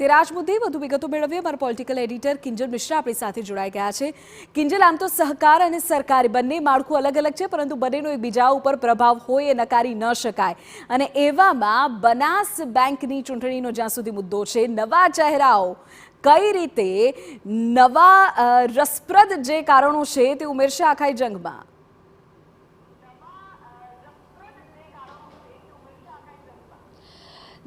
તેરા જ મુદ્દે વધુ વિગતો મેળવીએ અમારા પોલિટિકલ એડિટર કિંજલ મિશ્રા આપણી સાથે જોડાઈ ગયા છે। કિંજલ, આમ તો સહકાર અને સરકારી બંને માળખું અલગ અલગ છે, પરંતુ બંનેનો એકબીજા ઉપર પ્રભાવ હોય એ નકારી ન શકાય। અને એવામાં બનાસ બેંકની ચૂંટણીનો જ્યાં સુધી મુદ્દો છે, નવા ચહેરાઓ કઈ રીતે નવા રસપ્રદ જે કારણો છે તે ઉમેરશે આખા જંગમાં?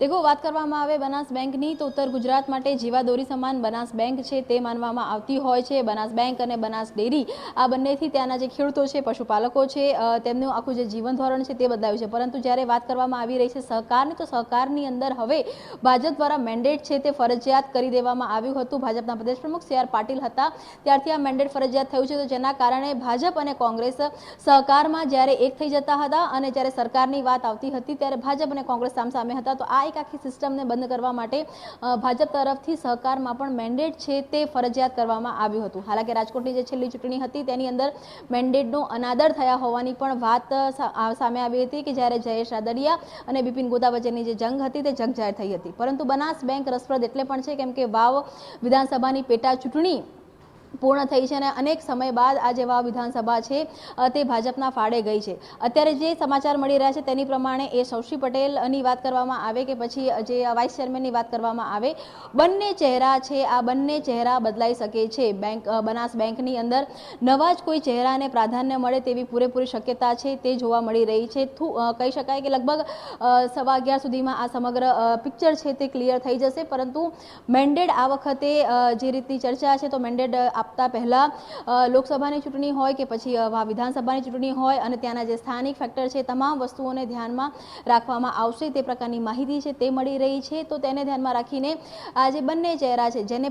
देखो, बात કરવામાં આવે બનાસ બેંકની તો ઉત્તર ગુજરાત માટે જીવાદોરી સમાન બનાસ બેંક છે તે માનવામાં આવતી હોય છે। બનાસ બેંક અને બનાસ ડેરી આ બંનેથી ત્યાંના જે ખેડૂતો છે, પશુપાલકો છે, તેમનું આખું જે જીવન ધોરણ છે તે બદલાયું છે। પરંતુ જ્યારે વાત કરવામાં આવી રહી છે સહકારની, તો સહકારની અંદર હવે ભાજપ દ્વારા મેન્ડેટ છે તે ફરજિયાત કરી દેવામાં આવ્યું હતું। ભાજપના પ્રદેશ પ્રમુખ સી આર પાટીલ હતા ત્યારથી આ મેન્ડેટ ફરજિયાત થયું છે, તો જેના કારણે ભાજપ અને કોંગ્રેસ સહકારમાં જ્યારે એક થઈ જતા હતા અને જ્યારે સરકારની વાત આવતી હતી ત્યારે ભાજપ અને કોંગ્રેસ સામસામે હતા। તો આ એક આખી સિસ્ટમને બંધ કરવા માટે ભાજપ તરફથી સહકારમાં પણ મેન્ડેટ છે તે ફરજિયાત કરવામાં આવ્યું હતું। હાલાકી રાજકોટની જે છેલ્લી ચૂંટણી હતી તેની અંદર મેન્ડેટનો અનાદર થયા હોવાની પણ વાત સામે આવી હતી કે જ્યારે જયેશ રાદડિયા અને બિપિન ગોતા વચ્ચેની જે જંગ હતી તે જગ જાહેર થઈ હતી। પરંતુ બનાસ બેંક રસપ્રદ એટલે પણ છે કેમ કે વાવ વિધાનસભાની પેટા ચૂંટણી પૂર્ણ થઈ છે અને અનેક સમય બાદ આ જે વાવ વિધાનસભા છે તે ભાજપના ફાળે ગઈ છે। અત્યારે જે સમાચાર મળી રહ્યા છે તેની પ્રમાણે એ સૌશી પટેલની વાત કરવામાં આવે કે પછી જે વાઇસ ચેરમેનની વાત કરવામાં આવે, બંને ચહેરા છે આ બંને ચહેરા બદલાઈ શકે છે। બનાસ બેંકની અંદર નવા જ કોઈ ચહેરાને પ્રાધાન્ય મળે તેવી પૂરેપૂરી શક્યતા છે તે જોવા મળી રહી છે। કહી શકાય કે લગભગ 11:15 સુધીમાં આ સમગ્ર પિક્ચર છે તે ક્લિયર થઈ જશે। પરંતુ મેન્ડેટ આ વખતે જે રીતની ચર્ચા છે તો મેન્ડેટ આપતા પહેલા લોકસભાની ચૂંટણી હોય કે પછી વિધાનસભાની ચૂંટણી હોય અને ત્યાંના જે સ્થાનિક ફેક્ટર છે તમામ વસ્તુઓને ધ્યાનમાં રાખવામાં આવશે તે પ્રકારની માહિતી છે તે મળી રહી છે। તો તેને ધ્યાનમાં રાખીને આ જે બંને ચહેરા છે જે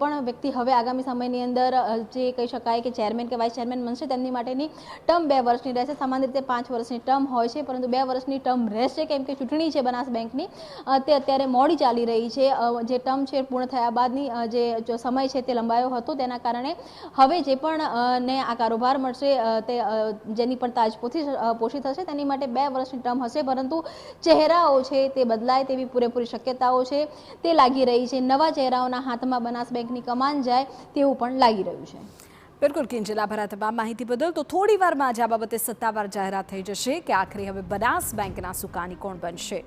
પણ વ્યક્તિ હવે આગામી સમયની અંદર જે કહી શકાય કે ચેરમેન કે વાઇસ ચેરમેન બનશે તેમની માટેની ટર્મ 2 વર્ષની રહેશે। સામાન્ય રીતે 5 વર્ષની ટર્મ હોય છે, પરંતુ 2 વર્ષની ટર્મ રહેશે કેમ કે ચૂંટણી છે બનાસ બેંકની તે અત્યારે મોડી ચાલી રહી છે। જે ટર્મ છે પૂર્ણ થયા બાદની જે સમય છે તે લંબાયો હતો, તેના કારણે હવે જે પણ ને આ કારોબાર મળશે તે જેની પણ તાજ પોષી થશે તેની માટે 2 વર્ષની ટર્મ હશે। પરંતુ ચહેરાઓ છે તે બદલાય તેવી પૂરેપૂરી શક્યતાઓ છે તે લાગી રહી છે। નવા ચહેરાઓના હાથમાં બનાસ બેંકની કમાન જાય તેવું પણ લાગી રહ્યું છે। બિલકુલ કિંજલ, આભાર તમામ માહિતી બદલ। તો થોડી વારમાં જ આ બાબતે સત્તાવાર જાહેરાત થઈ જશે કે આખરે હવે બનાસ બેંકના સુકાની કોણ બનશે।